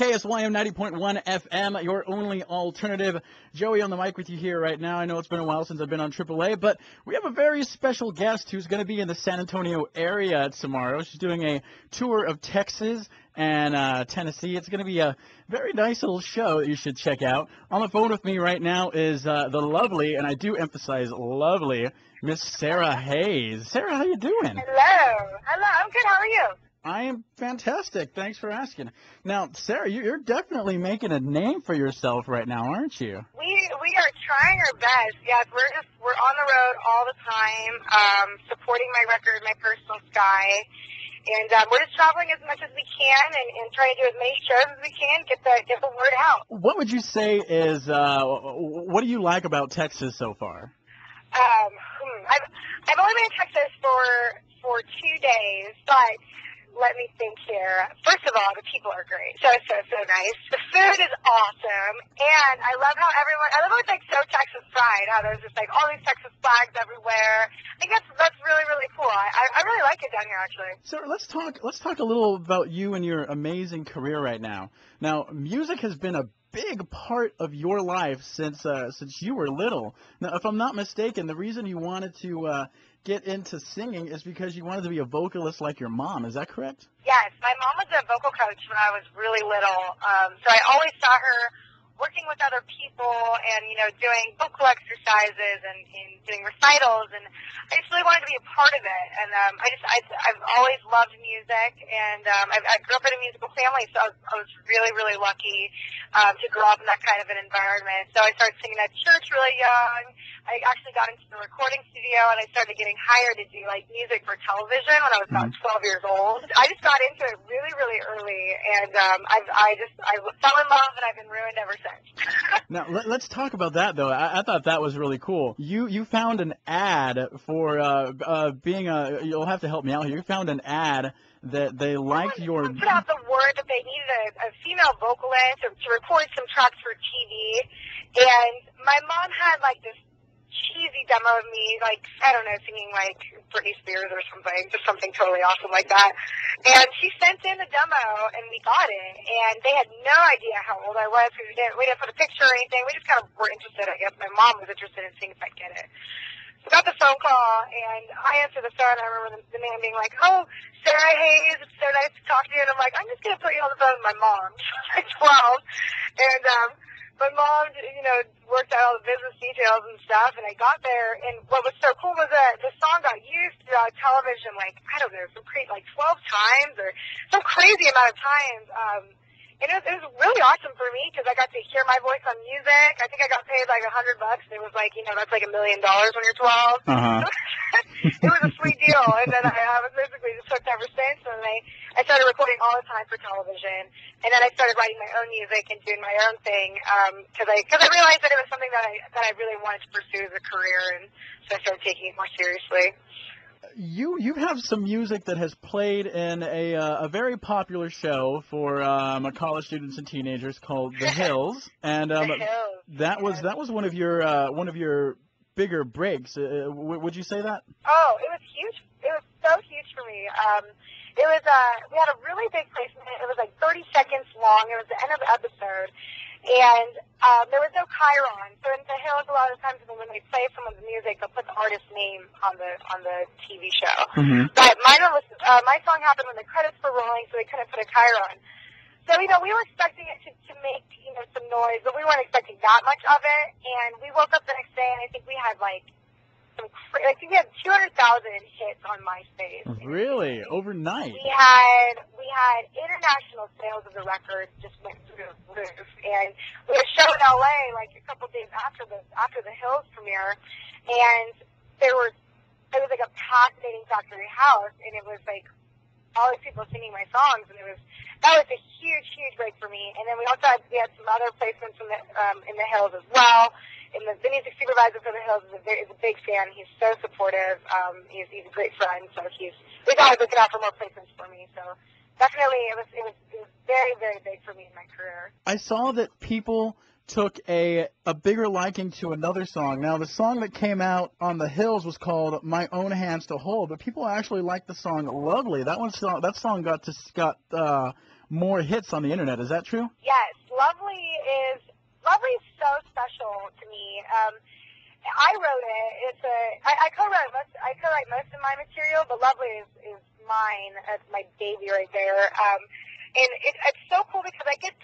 KSYM 90.1 FM, your only alternative. Joey on the mic with you here right now. I know it's been a while since I've been on AAA, but we have a very special guest who's going to be in the San Antonio area tomorrow. She's doing a tour of Texas and Tennessee. It's going to be a very nice little show that you should check out. On the phone with me right now is the lovely, and I do emphasize lovely, Miss Sara Haze. Sara, how you doing? Hello. I'm good. How are you? I am fantastic. Thanks for asking. Now, Sara, you're definitely making a name for yourself right now, aren't you? We are trying our best. Yes, we're on the road all the time, supporting my record, my personal sky, and we're just traveling as much as we can and trying to do as many shows as we can, get the word out. What would you say is what do you like about Texas so far? I've only been in Texas for 2 days, but let me think here. First of all, the people are great. So nice. The food is awesome. And I love how it's like so Texas pride, how there's just like all these Texas flags everywhere. I think that's really, really cool. I really like it down here, actually. So let's talk a little about you and your amazing career right now. Now, music has been a big part of your life since you were little. Now, if I'm not mistaken, the reason you wanted to get into singing is because you wanted to be a vocalist like your mom. Is that correct? Yes, my mom was a vocal coach when I was really little. So I always saw her working with other people and, doing vocal exercises and doing recitals, and I just really wanted to be a part of it. And I've always loved music, and I grew up in a musical family, so I was really, really lucky to grow up in that kind of an environment. So I started singing at church really young. I actually got into the recording studio, and I started getting hired to do like music for television when I was about 12 years old. I just got into it really, really early, and I fell in love, and I've been ruined ever since. Now, let's talk about that, though. I thought that was really cool. You found an ad for you'll have to help me out here. You found an ad that they liked your... Put out the word that they needed a female vocalist to record some tracks for TV, and my mom had like this cheesy demo of me, like, I don't know, singing like Britney Spears or something, just something totally awesome like that. And she sent in the demo, and we got it. And they had no idea how old I was, because we didn't put a picture or anything. We just kind of were interested, I guess. My mom was interested in seeing if I'd get it. So I got the phone call, and I answered the phone. I remember the man being like, "Oh, Sara Haze, it's so nice to talk to you." And I'm like, "I'm just going to put you on the phone with my mom." She's like 12. And my mom, worked out all the business details and stuff, and I got there, and what was so cool was that the song got used throughout television, like, I don't know, like 12 times, or some crazy amount of times, and it was really awesome for me, because I got to hear my voice on music. I think I got paid like $100, and it was like, that's like $1 million when you're 12. Uh-huh. It was a sweet deal, and then I was basically just hooked ever since, and I started recording all the time for television, and then I started writing my own music and doing my own thing, because I realized that it was something that I really wanted to pursue as a career, and so I started taking it more seriously. You have some music that has played in a very popular show for college students and teenagers called The Hills, and The Hills. that was one of your bigger breaks. Would you say that? Oh, it was huge. It was so huge for me. It was we had a really big placement. It was like 30 seconds long. It was the end of the episode, and there was no chyron. So in The Hills, a lot of times when they play someone's music, they'll put the artist's name on the TV show. Mm-hmm. But my song happened when the credits were rolling, so they couldn't put a chyron. So we were expecting it to make some noise, but we weren't expecting that much of it. And we woke up the next day, and I think we had like we had 200,000 hits on MySpace. Really? Overnight? We had international sales of the record just went through the roof, and we had a show in LA like a couple days after the Hills premiere, and it was like a fascinating factory house, and it was like all these people singing my songs, and that was a huge break for me. And then we had some other placements in the Hills as well. And the music supervisor for the Hills is a big fan. He's so supportive. He's a great friend. So he's always looking out for more placements for me. So definitely, it was very, very big for me in my career. I saw that people took a bigger liking to another song. Now, the song that came out on The Hills was called "My Own Hands to Hold," but people actually liked the song "Lovely." That song got more hits on the internet. Is that true? Yes, Lovely is so special to me. I wrote it. I co-write most of my material, but Lovely is mine. It's my baby right there. And it's so cool because I get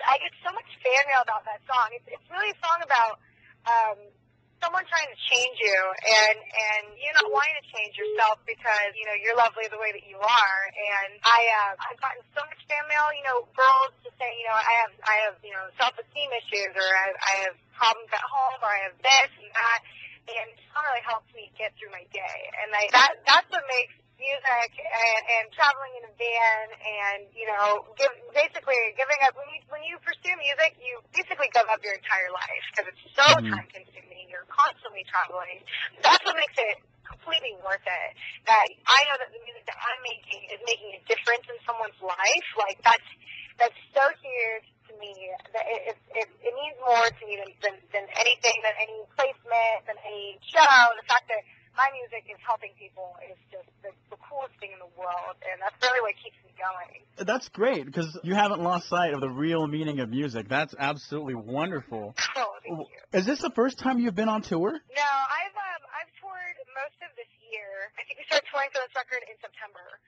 so much fan mail about that song. It's really a song about someone trying to change you and you not wanting to change yourself because you're lovely the way that you are. And I've gotten so much fan mail. Girls just saying I have self-esteem issues, or I have problems at home, or I have this and that. And it really helps me get through my day. And that's what makes music and traveling in a van and, basically giving up. When you pursue music, you basically give up your entire life because it's so time-consuming. You're constantly traveling. That's what makes it completely worth it. That I know that the music that I'm making is making a difference in someone's life. Like, that's so huge to me. That it means more to me than anything, than any placement, than any show. The fact that my music is helping people is just the coolest thing in the world, and that's really what keeps me going. That's great, because you haven't lost sight of the real meaning of music. That's absolutely wonderful. Oh, thank you. Is this the first time you've been on tour? No, I've toured most of this year. I think we started touring for this record in September.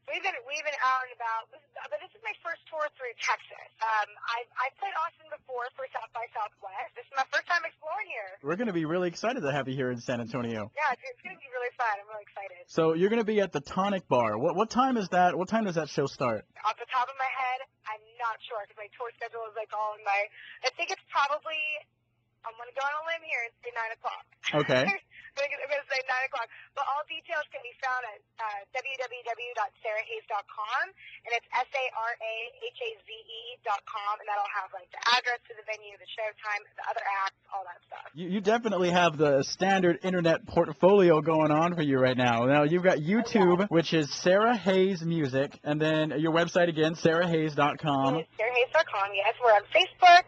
We've been out and about, but this is my first tour through Texas. I played Austin before for South by Southwest. This is my first time exploring here. We're going to be really excited to have you here in San Antonio. Yeah, it's going to be really fun. I'm really excited. So you're going to be at the Tonic Bar. What time is that? What time does that show start? Off the top of my head, I'm not sure because my tour schedule is like all in my. I think it's probably. I'm going to go on a limb here and say 9 o'clock. Okay. I'm going to say 9 o'clock. But all details can be found at www.sarahaze.com, and it's SARAHAZE.com, and that'll have like the address to the venue, the show time, the other acts, all that stuff. You definitely have the standard internet portfolio going on for you right now. Now, you've got YouTube, which is Sara Haze Music, and then your website again, sarahaze.com. Sarahaze.com, yes. We're on Facebook.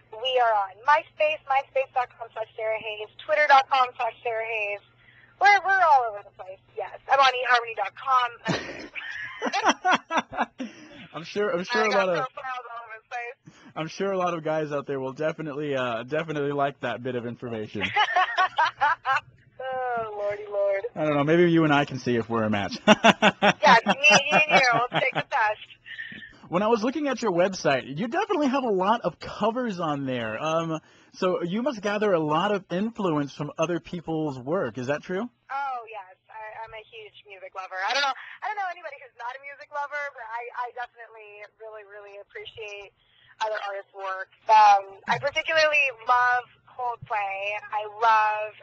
We are on MySpace, myspace.com/Sara Haze, twitter.com/Sara Haze. We're all over the place, yes. I'm on eHarmony.com. I'm sure a lot of guys out there will definitely like that bit of information. Oh, Lordy Lord. I don't know, maybe you and I can see if we're a match. Yeah, me and you. We'll take the test. When I was looking at your website, you definitely have a lot of covers on there. So you must gather a lot of influence from other people's work. Is that true? Oh, yes. I'm a huge music lover. I don't know anybody who's not a music lover, but I definitely really, really appreciate other artists' work. I particularly love Coldplay. I love,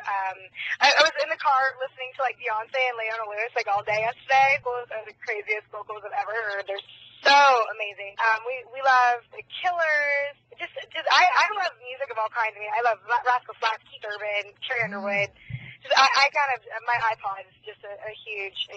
I was in the car listening to like Beyonce and Leona Lewis like all day yesterday. Those are the craziest vocals I've ever heard. They're so amazing. We love The Killers. I love music of all kinds. I mean, I love Rascal Flatts, Keith Urban, Carrie Underwood. My iPod is just a huge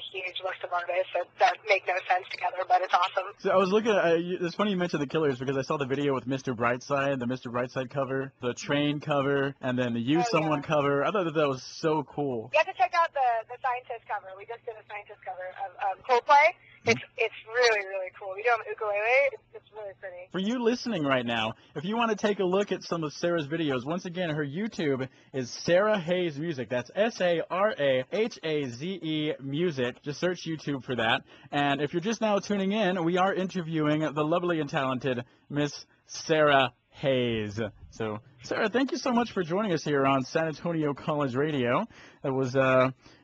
list of artists that make no sense together, but it's awesome. So I was looking at, it's funny you mentioned The Killers because I saw the video with Mr. Brightside, the Mr. Brightside cover, the Train cover, and then the You Someone cover. I thought that was so cool. You have to check out the Scientist cover. We just did a Scientist cover of Coldplay. It's really, really cool. We do it on ukulele. It's really pretty. For you listening right now, if you want to take a look at some of Sara's videos, once again, her YouTube is Sara Haze Music. That's SARAHAZE Music. Just search YouTube for that. And if you're just now tuning in, we are interviewing the lovely and talented Miss Sara Haze. So, Sara, thank you so much for joining us here on San Antonio College Radio. It was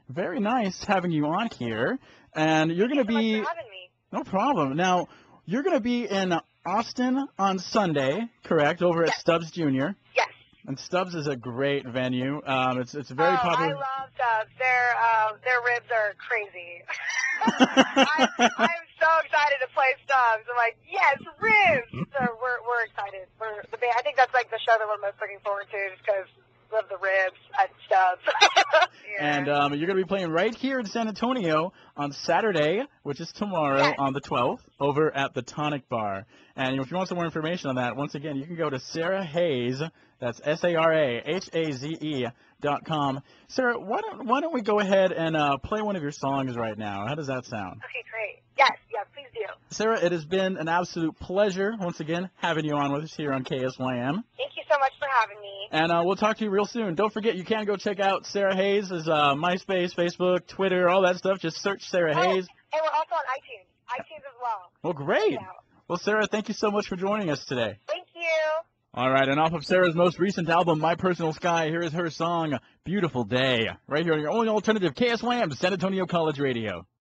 very nice having you on here. And you're going to be... Thank you so much for having me. No problem. Now, you're going to be in Austin on Sunday, correct, over at Stubbs Jr.? Yes. And Stubbs is a great venue. It's very popular. I love Stubbs. Their ribs are crazy. I'm so excited to play Stubbs. I'm like, yes, ribs. So we're excited. I think that's like the show that we're most looking forward to, just because of the ribs at Stubbs. And you're going to be playing right here in San Antonio on Saturday, which is tomorrow on the 12th, over at the Tonic Bar. And if you want some more information on that, once again, you can go to Sara Haze. That's SARAHAZE.com. Sara, why don't we go ahead and play one of your songs right now? How does that sound? Okay, great. Yes, please do. Sarah, it has been an absolute pleasure once again having you on with us here on KSYM. Thank you so much for having me. And we'll talk to you real soon. Don't forget, you can go check out Sara Haze' MySpace, Facebook, Twitter, all that stuff. Just search Sara Haze. And we're also on iTunes as well. Well, great. Yeah. Well, Sarah, thank you so much for joining us today. Thank you. All right, and off of Sarah's most recent album, My Personal Sky, here is her song, Beautiful Day, right here on your only alternative, KSYM, San Antonio College Radio.